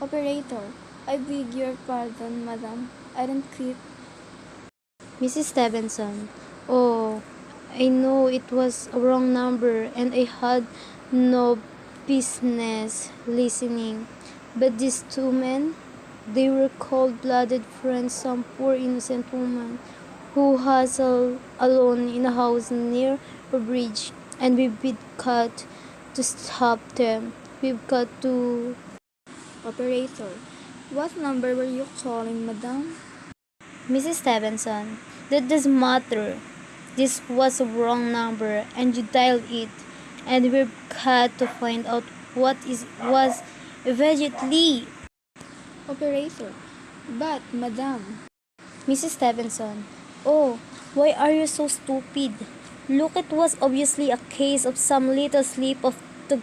Operator, I beg your pardon, madam. I didn't quit. Mrs. Stevenson. Oh, I know it was a wrong number and I had no business listening. But these two men, they were cold-blooded friends, some poor innocent woman who hustled alone in a house near a bridge, and we've got to stop them. We've got to. Operator, what number were you calling, madam? Mrs. Stevenson, that doesn't matter. This was a wrong number and you dialed it, and we've got to find out what it was immediately. Operator, but madam. Mrs. Stevenson, oh, why are you so stupid? Look, it was obviously a case of some little slip of the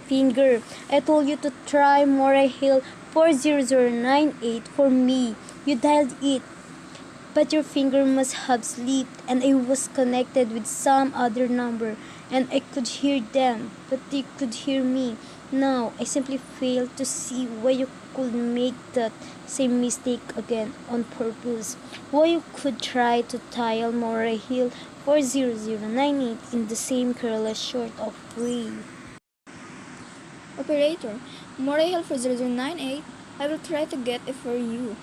finger. I told you to try Moray Hill 40098 for me. You dialed it. But your finger must have slipped and I was connected with some other number and I could hear them, but they could hear me. Now, I simply fail to see why you could make that same mistake again on purpose. Why you could try to dial Moray Hill 40098 in the same careless sort of way. Operator, Moray Hill 40098. I will try to get it for you.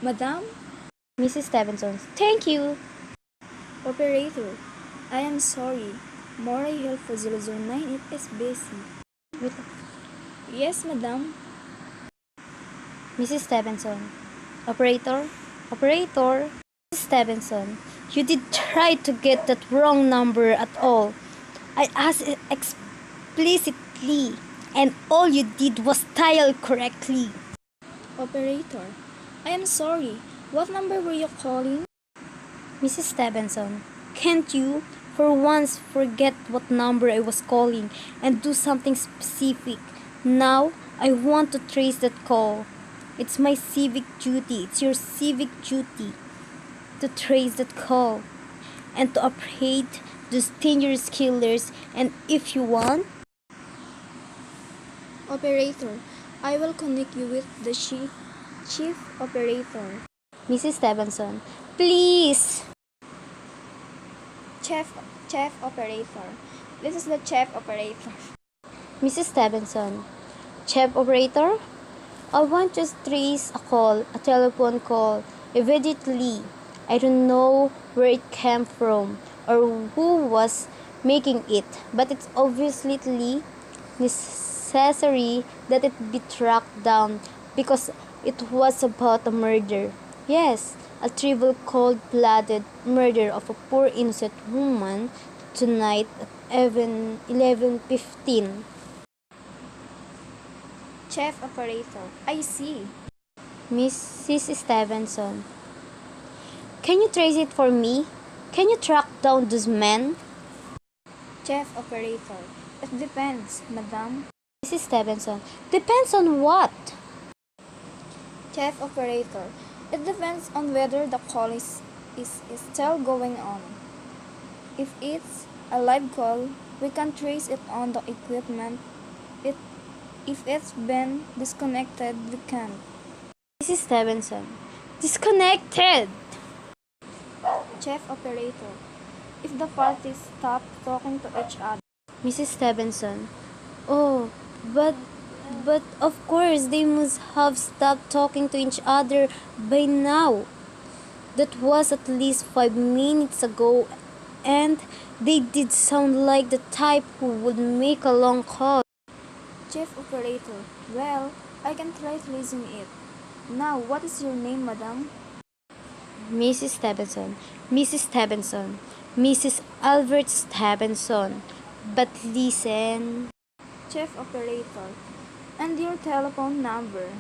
Madam? Mrs. Stevenson, thank you. Operator, I am sorry. Moray Hill 40098 is busy. Wait. Yes, madam. Mrs. Stevenson, operator, operator. Mrs. Stevenson, you did try to get that wrong number at all. I asked it explicitly, and all you did was dial correctly. Operator, I am sorry. What number were you calling? Mrs. Stevenson, can't you, for once, forget what number I was calling and do something specific? Now, I want to trace that call. It's my civic duty, it's your civic duty to trace that call and to apprehend those dangerous killers, and if you want. Operator, I will connect you with the chief operator. Mrs. Stevenson, please. Chief operator. This is the chief operator. Mrs. Stevenson, chief operator, I want to trace a call, a telephone call, immediately. I don't know where it came from or who was making it, but it's obviously necessary that it be tracked down because it was about a murder. Yes, a trivial cold-blooded murder of a poor innocent woman tonight at 11:15. Chief operator. I see. Mrs. Stevenson, can you trace it for me? Can you track down those men? Chief operator. It depends, madam. Mrs. Stevenson, depends on what? Chief operator. It depends on whether the call is still going on. If it's a live call, we can trace it on the equipment. If it's been disconnected, we can't. Mrs. Stevenson, disconnected! Chief operator. If the parties stop talking to each other. Mrs. Stevenson, oh, but of course they must have stopped talking to each other by now. That was at least 5 minutes ago, and they did sound like the type who would make a long call. Chief operator. Well, I can try tracing it. Now, what is your name, madam? Mrs. Stevenson, Mrs. Stevenson, Mrs. Albert Stevenson. But listen. Chief operator. And your telephone number?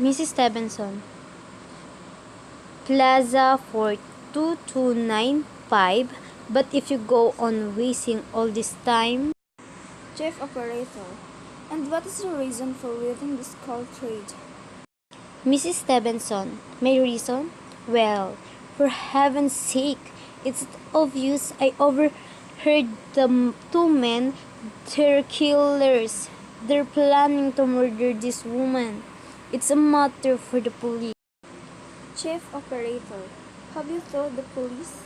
Mrs. Stevenson, Plaza 42295. But if you go on wasting all this time. Chief operator. And what is your reason for leaving this call trade? Mrs. Stevenson, my reason? Well, for heaven's sake, it's obvious I overheard the two men, their killers, They're planning to murder this woman. It's a matter for the police. Chief Operator, have you told the police?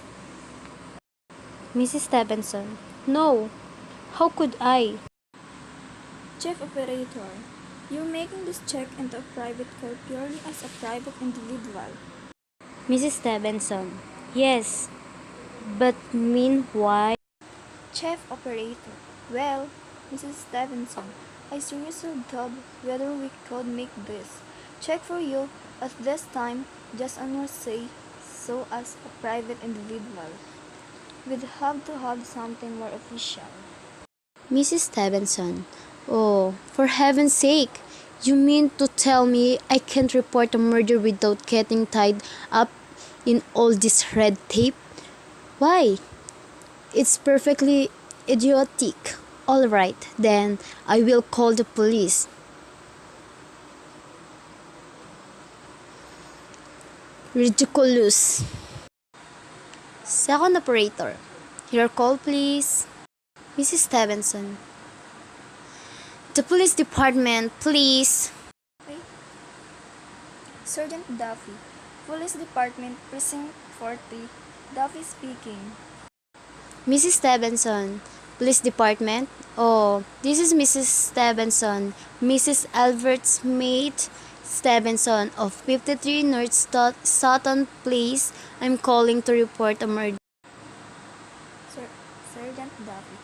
Mrs. Stevenson, no. How could I? Chief Operator, you're making this check into a private call purely as a private individual. Mrs. Stevenson, yes. But meanwhile, Chief Operator, well, Mrs. Stevenson, I seriously doubt whether we could make this check for you at this time just on your say so as a private individual. We'd have to have something more official. Mrs. Stevenson, oh, for heaven's sake, you mean to tell me I can't report a murder without getting tied up in all this red tape? Why? It's perfectly idiotic. All right, then I will call the police. Ridiculous. Second operator, your call please. Mrs. Stevenson. The police department, please. Okay? Sergeant Duffy, Police Department, Precinct 40, Duffy speaking. Mrs. Stevenson, Police Department. Oh, this is Mrs. Stevenson, Mrs. Albert's mate Stevenson of 53 North Sutton Place. I'm calling to report a murder. Sergeant Duffy.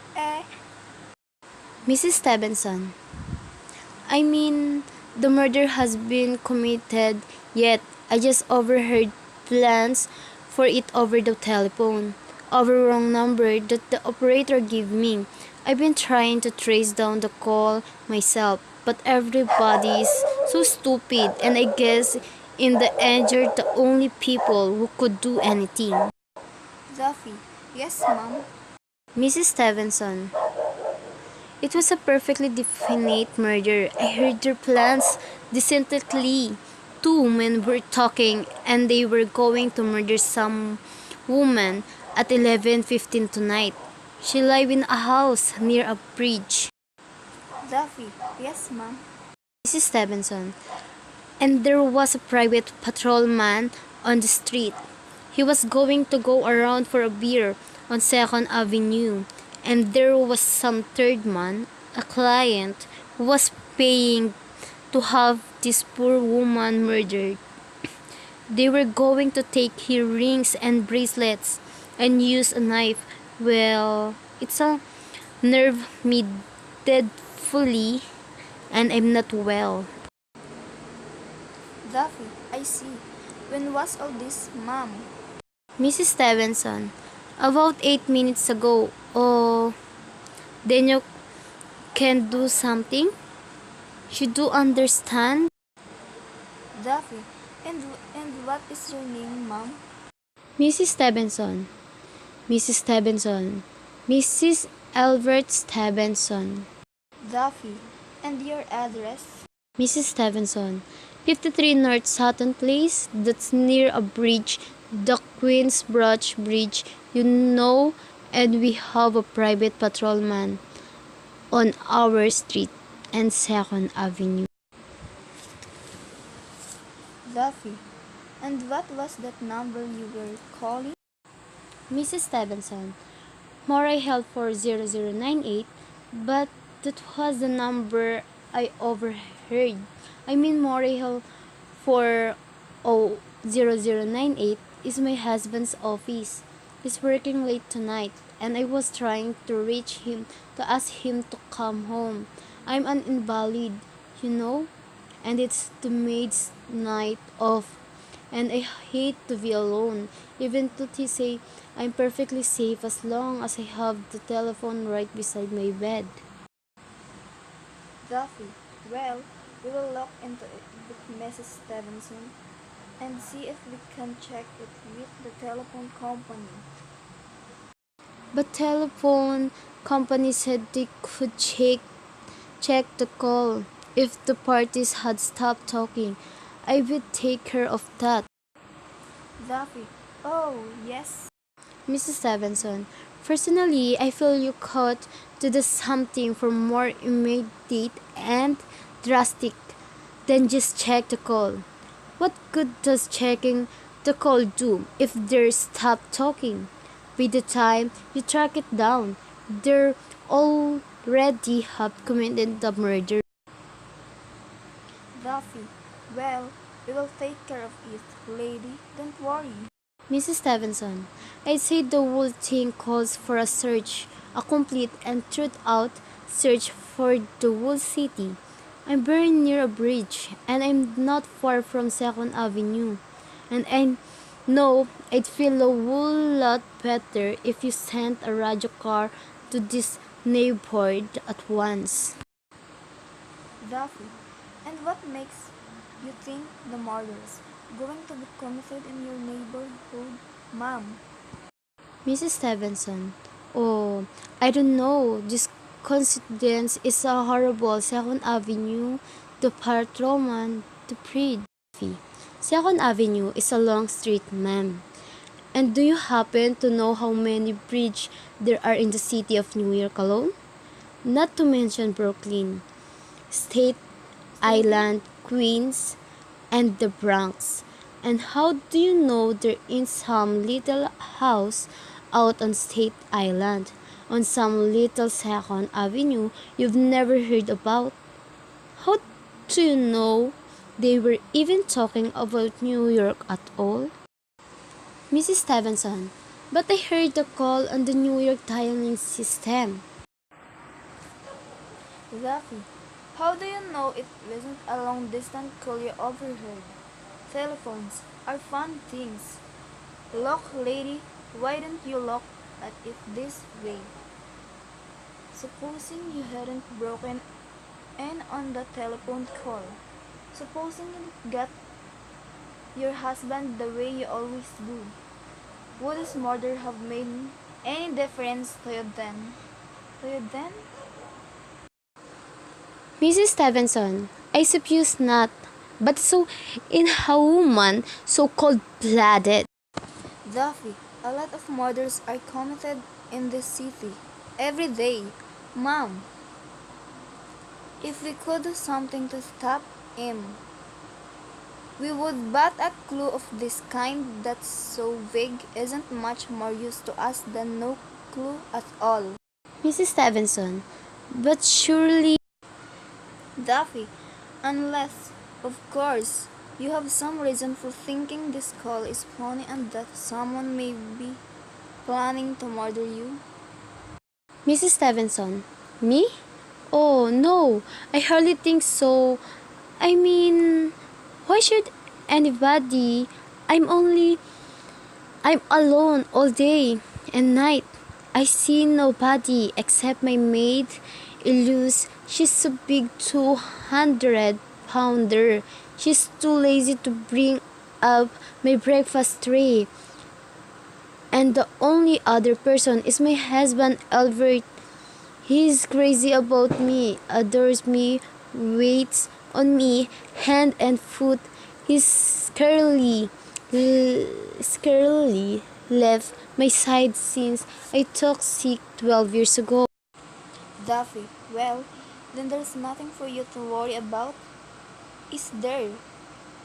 Mrs. Stevenson, I mean, the murder has been committed, yet I just overheard plans for it over the telephone. Over wrong number that the operator gave me. I've been trying to trace down the call myself, but everybody's so stupid, and I guess in the end you're the only people who could do anything. Duffy. Yes, ma'am. Mrs. Stevenson, it was a perfectly definite murder. I heard their plans distinctly. Two men were talking and they were going to murder some woman at 11:15 tonight. She lived in a house near a bridge. Duffy. Yes, ma'am. Mrs. Stevenson, and there was a private patrolman on the street. He was going to go around for a beer on 2nd Avenue, and there was some third man, a client, who was paying to have this poor woman murdered. They were going to take her rings and bracelets and use a knife. Well, it's a nerve me dead fully, and I'm not well. Duffy. I see. When was all this, ma'am? Mrs. Stevenson, about 8 minutes ago. Oh, then you can do something? You do understand? Duffy. And what is your name, ma'am? Mrs. Stevenson. Mrs. Stevenson. Mrs. Albert Stevenson. Duffy. And your address? Mrs. Stevenson. 53 North Sutton Place. That's near a bridge. The Queensbridge Bridge. You know, and we have a private patrolman on our street and 2nd Avenue. Duffy. And what was that number you were calling? Mrs. Stevenson, Moray held for 0098, but that was the number I overheard. I mean, Moray held for 0098 is my husband's office. He's working late tonight, and I was trying to reach him to ask him to come home. I'm an invalid, you know, and it's the maid's night off, and I hate to be alone. Even Tuti say I'm perfectly safe as long as I have the telephone right beside my bed. Duffy. Well, we will look into it with Mrs. Stevenson and see if we can check it with the telephone company. But telephone company said they could check the call if the parties had stopped talking. I would take care of that. Duffy. Oh, yes. Mrs. Stevenson, Personally, I feel you caught to do something for more immediate and drastic than just check the call. What good does checking the call do if they stop talking? By the time you track it down, they already have committed the murder. Duffy, well, we will take care of it, lady. Don't worry. Mrs. Stevenson, I'd say the whole thing calls for a search, a complete and throughout search for the whole city. I'm very near a bridge, and I'm not far from Second Avenue. And I know I'd feel a whole lot better if you sent a radio car to this neighborhood at once. Duffy, and what makes you think the murders going to be committed in your neighborhood, ma'am? Mrs. Stevenson, oh, I don't know. This coincidence is a horrible. Second Avenue, the Part Roman, the Prix. Second Avenue is a long street, ma'am. And do you happen to know how many bridges there are in the city of New York alone? Not to mention Brooklyn, State Island, Queens, and the Bronx. And how do you know they're in some little house out on State Island, on some little Second Avenue you've never heard about? How do you know they were even talking about New York at all? Mrs. Stevenson, but I heard the call on the New York dialing system. Duffy, how do you know it wasn't a long distance call you overheard? Telephones are fun things. Look, lady, why don't you look at it this way? Supposing you hadn't broken in on the telephone call. Supposing you got your husband the way you always do. Would this murder have made any difference to you then? To you then? Mrs. Stevenson, I suppose not, but so inhuman, so cold-blooded. Duffy, a lot of murders are committed in this city every day. Mom, if we could do something to stop him, we would, but a clue of this kind that's so vague isn't much more use to us than no clue at all. Mrs. Stevenson, but surely Duffy, unless, of course, you have some reason for thinking this call is funny and that someone may be planning to murder you. Mrs. Stevenson, me? Oh, no, I hardly think so. I mean, why should anybody? I'm alone all day and night. I see nobody except my maid, Elise. She's a big 200-pounder. She's too lazy to bring up my breakfast tray. And the only other person is my husband, Albert. He's crazy about me, adores me, waits on me, hand and foot. He's scarcely left my side since I took sick 12 years ago. Duffy, well, then there's nothing for you to worry about, is there?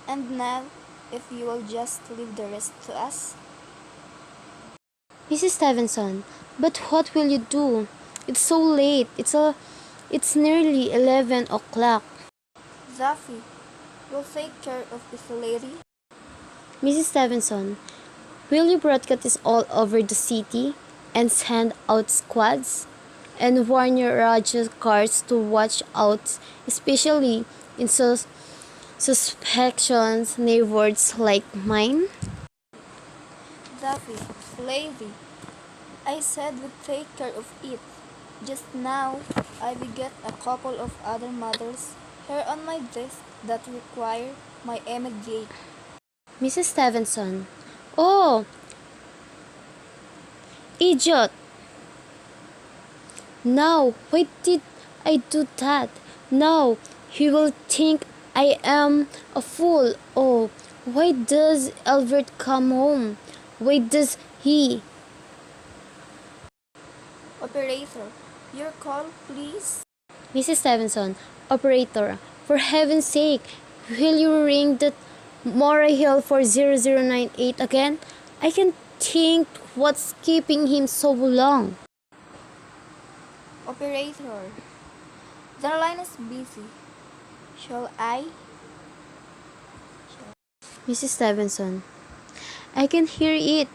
And now, if you will just leave the rest to us. Mrs. Stevenson, but what will you do? It's so late. It's nearly 11 o'clock. Duffy, we'll take care of this lady. Mrs. Stevenson, will you broadcast this all over the city and send out squads and warn your radio cars to watch out, especially in suspections neighborhoods like mine? Duffy, lady, I said we'd take care of it. Just now, I will get a couple of other matters here on my desk that require my immediate. Mrs. Stevenson, oh, idiot! Now, why did I do that? Now, he will think I am a fool. Oh, why does Albert come home? Why does he? Operator, your call, please. Mrs. Stevenson, operator, for heaven's sake, will you ring the Mora Hill for 0098 again? I can't think what's keeping him so long. Operator, the line is busy. Shall I? Mrs. Stevenson, I can hear it.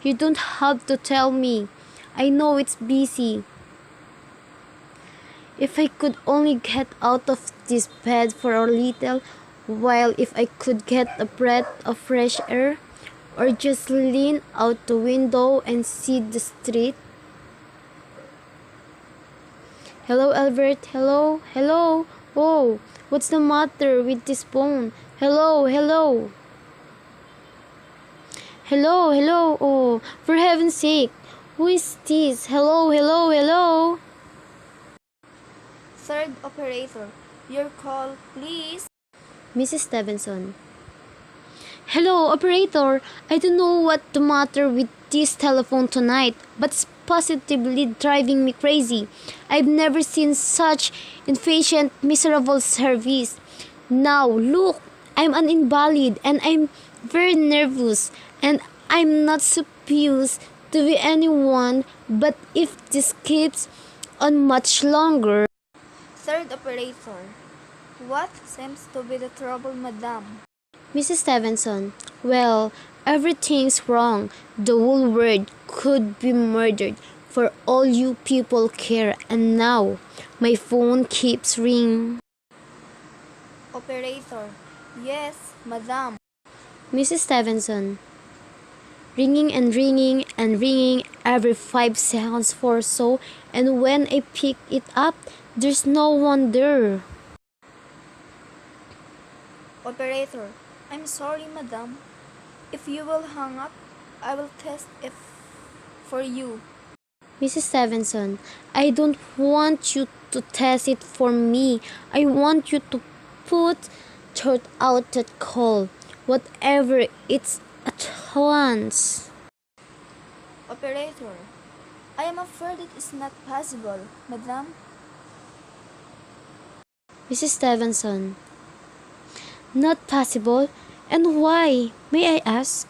You don't have to tell me. I know it's busy. If I could only get out of this bed for a little while, if I could get a breath of fresh air, or just lean out the window and see the street. Hello, Albert. Hello, hello. Oh, what's the matter with this phone? Hello, hello. Hello, hello. Oh, for heaven's sake. Who is this? Hello, hello, hello. Third operator, your call, please. Mrs. Stevenson. Hello, operator. I don't know what the matter with this telephone tonight, but it's positively driving me crazy. I've never seen such inefficient, miserable service. Now, look, I'm an invalid and I'm very nervous and I'm not supposed to be anyone, but if this keeps on much longer. Third operator, what seems to be the trouble, madam? Mrs. Stevenson, well, everything's wrong. The whole world could be murdered for all you people care, and now my phone keeps ringing. Operator, yes, madam. Mrs. Stevenson, ringing and ringing and ringing every 5 seconds or so, and when I pick it up, there's no one there. Operator, I'm sorry, madam. If you will hang up, I will test it for you. Mrs. Stevenson, I don't want you to test it for me. I want you to sort out that call, whatever it's at once. Operator, I am afraid it is not possible, madam. Mrs. Stevenson, not possible? And why, may I ask?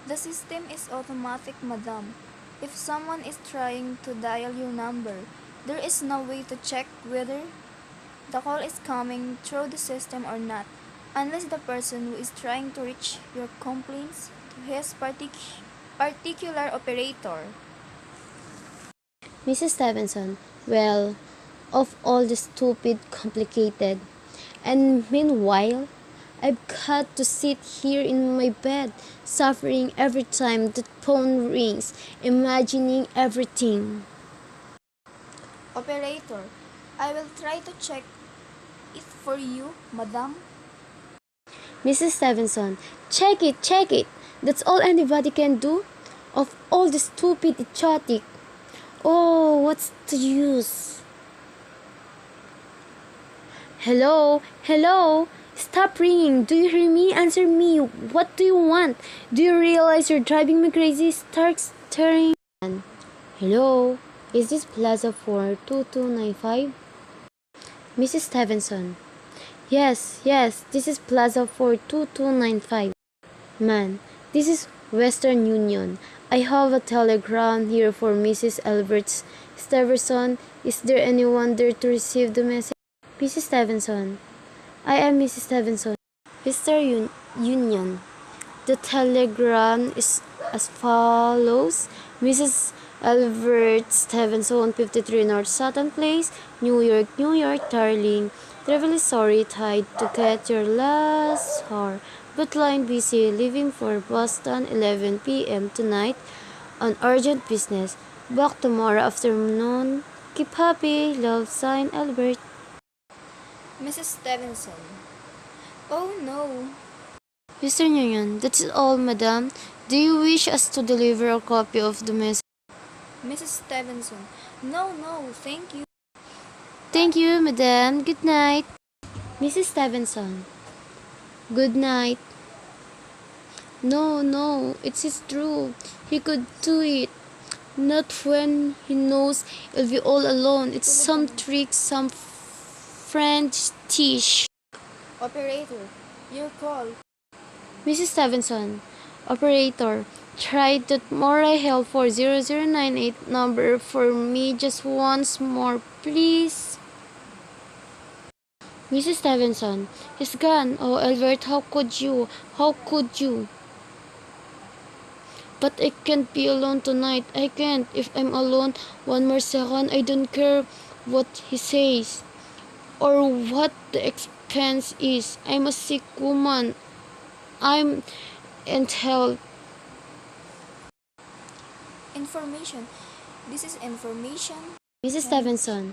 The system is automatic, madam. If someone is trying to dial your number, there is no way to check whether the call is coming through the system or not, unless the person who is trying to reach your complaints to his particular operator. Mrs. Stevenson, well, of all the stupid, complicated. And meanwhile, I've got to sit here in my bed, suffering every time the phone rings, imagining everything. Operator, I will try to check it for you, madam. Mrs. Stevenson, check it, check it. That's all anybody can do? Of all the stupid, idiotic. Oh, what's the use? Hello, hello. Stop ringing. Do you hear me? Answer me. What do you want? Do you realize you're driving me crazy? Start staring. Hello, is this Plaza for 2295? Mrs. Stevenson. Yes, this is Plaza for 2295. Man, this is Western Union. I have a telegram here for Mrs. Albert Stevenson. Is there anyone there to receive the message? Mrs. Stevenson. I am Mrs. Stevenson. Western Union. The telegram is as follows. Mrs. Albert Stevenson, 53 North Sutton Place, New York, darling. Terribly sorry, tried to get your last hour, but line busy, leaving for Boston 11 p.m. tonight on urgent business. Back tomorrow afternoon. Keep happy. Love, sign Albert. Mrs. Stevenson. Oh no. Mr. Nguyen, that is all, madam. Do you wish us to deliver a copy of the message? Mrs. Stevenson. No, thank you. Thank you, madam. Good night. Mrs. Stevenson. Good night. No, no, it is true. He could do it. Not when he knows he'll be all alone. It's some trick some French dish. Operator, your call. Mrs. Stevenson, operator, try that Mora Help for 0098 number for me just once more, please. Mrs. Stevenson, he's gone. Oh, Albert, how could you? How could you? But I can't be alone tonight. I can't. If I'm alone one more second, I don't care what he says or what the expense is. I'm a sick woman. I'm and health. Information. This is information. Mrs. Stevenson,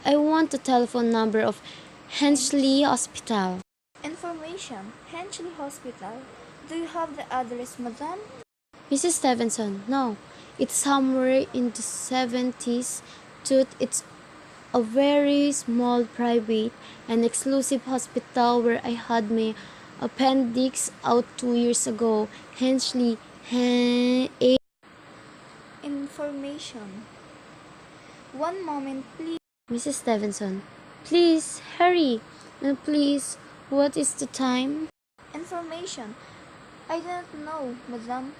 I want the telephone number of Hensley Hospital. Information. Henchley Hospital. Do you have the address, madam? Mrs. Stevenson, no. It's somewhere in the 70s. It's a very small private and exclusive hospital where I had my appendix out 2 years ago. Hensley, Information. One moment, please. Mrs. Stevenson, please hurry. And please, what is the time? Information. I don't know, madam.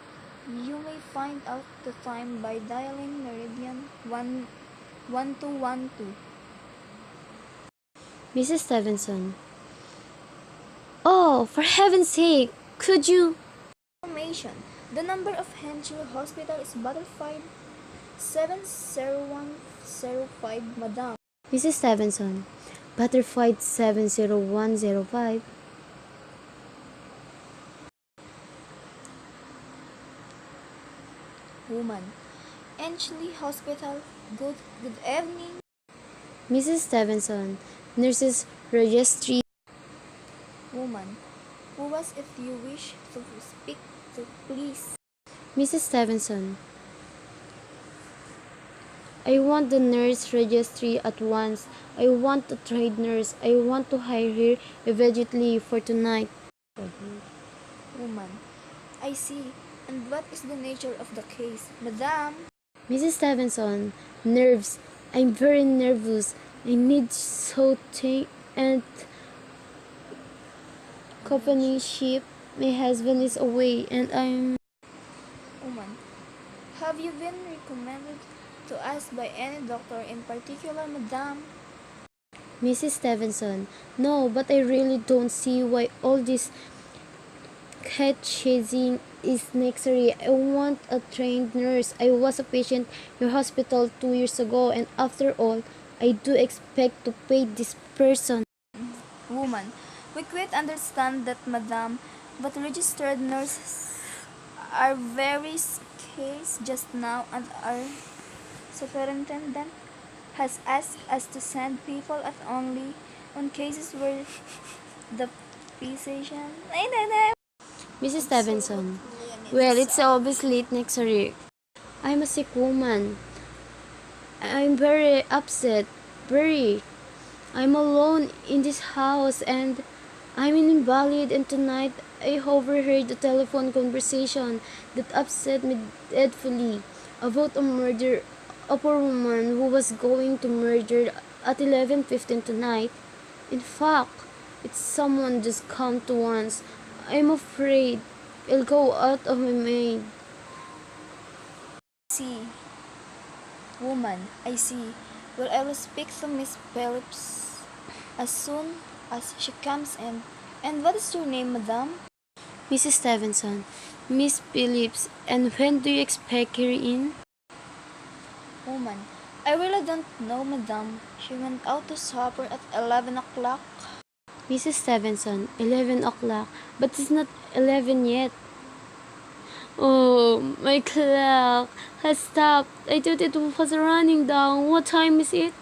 You may find out the time by dialing Meridian 1212. Mrs. Stevenson, oh, for heaven's sake, could you? Information. The number of Henchley Hospital is Butterfield 70105, madam. Mrs. Stevenson, Butterfield 70105. Woman. Henchley Hospital. Good evening. Mrs. Stevenson, Nurses Registry. Woman. Who was if you wish to speak to, please? Mrs. Stevenson, I want the nurse registry at once. I want a trained nurse. I want to hire her immediately for tonight. Woman. I see. And what is the nature of the case, madam? Mrs. Stevenson, nerves. I'm very nervous. I need soothing and companionship. My husband is away and I'm... Woman. Have you been recommended to us by any doctor in particular, madam? Mrs. Stevenson, no, but I really don't see why all this cat chasing is necessary. I want a trained nurse. I was a patient in your hospital 2 years ago, and after all, I do expect to pay this person. Woman. We quite understand that, madam, but registered nurses are very scarce just now, and our superintendent has asked us to send people at only on cases where the physician... Mrs. Stevenson, well, it's obviously necessary. I'm a sick woman. I'm very upset. Very. I'm alone in this house and I'm an invalid, and tonight I overheard a telephone conversation that upset me dreadfully about a murder of a woman who was going to murder at 11:15 tonight. In fact, it's someone just come to once. I'm afraid I'll go out of my mind. See. Woman, I see. Well, I will speak to Miss Phillips as soon as she comes in. And what is your name, madam? Mrs. Stevenson, Miss Phillips, and when do you expect her in? Woman, I really don't know, madam. She went out to supper at 11 o'clock. Mrs. Stevenson, 11 o'clock, but it's not 11 yet. Oh, my clock has stopped. I thought it was running down. What time is it?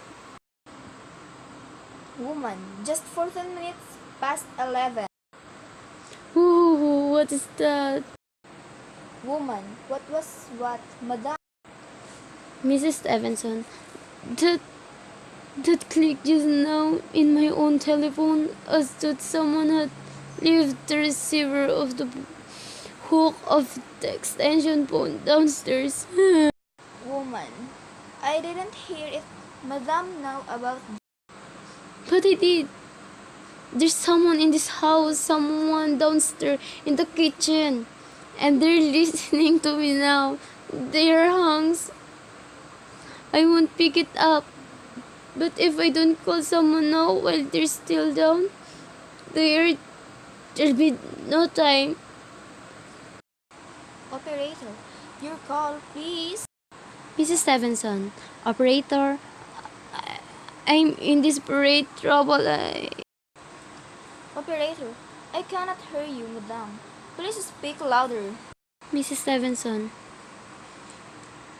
Woman, just 14 minutes past 11. Ooh, what is that? Woman, what was what, madam? Mrs. Stevenson, that clicked just now in my own telephone as that someone had left the receiver of the hook of the extension phone downstairs. Woman, I didn't hear it. Madame know about But I did. There's someone in this house, someone downstairs in the kitchen. And they're listening to me now. They're hunks. I won't pick it up. But if I don't call someone now while they're still down, there'll be no time. operator. Your call, please. Mrs. Stevenson, operator, I'm in desperate trouble. Operator, I cannot hear you, madam. Please speak louder. Mrs. Stevenson,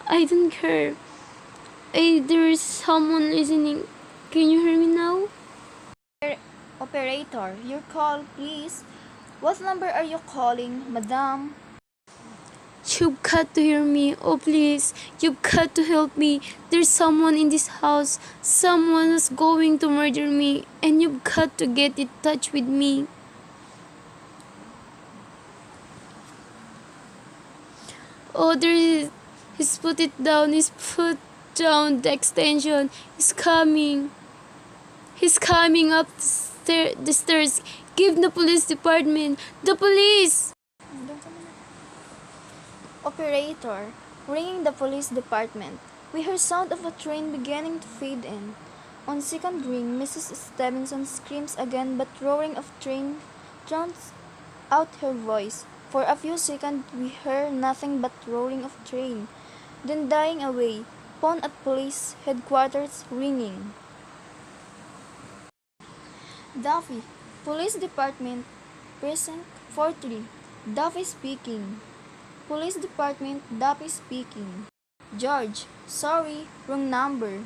I don't care. There's someone listening. Can you hear me now? Operator, your call, please. What number are you calling, madam? You've got to hear me. Oh, please. You've got to help me. There's someone in this house. Someone who's going to murder me. And you've got to get in touch with me. Oh, there is. He's put it down. He's put down the extension. He's coming. He's coming up the stairs. Give the police department. The police! Operator, ringing the police department. We heard sound of a train beginning to fade in. On second ring, Mrs. Stevenson screams again, but roaring of train drowns out her voice. For a few seconds, we heard nothing but roaring of train, then dying away. Phone at police headquarters ringing. Duffy, Police Department, Precinct 43. Duffy speaking. Police Department, Duffy speaking. George, sorry, wrong number.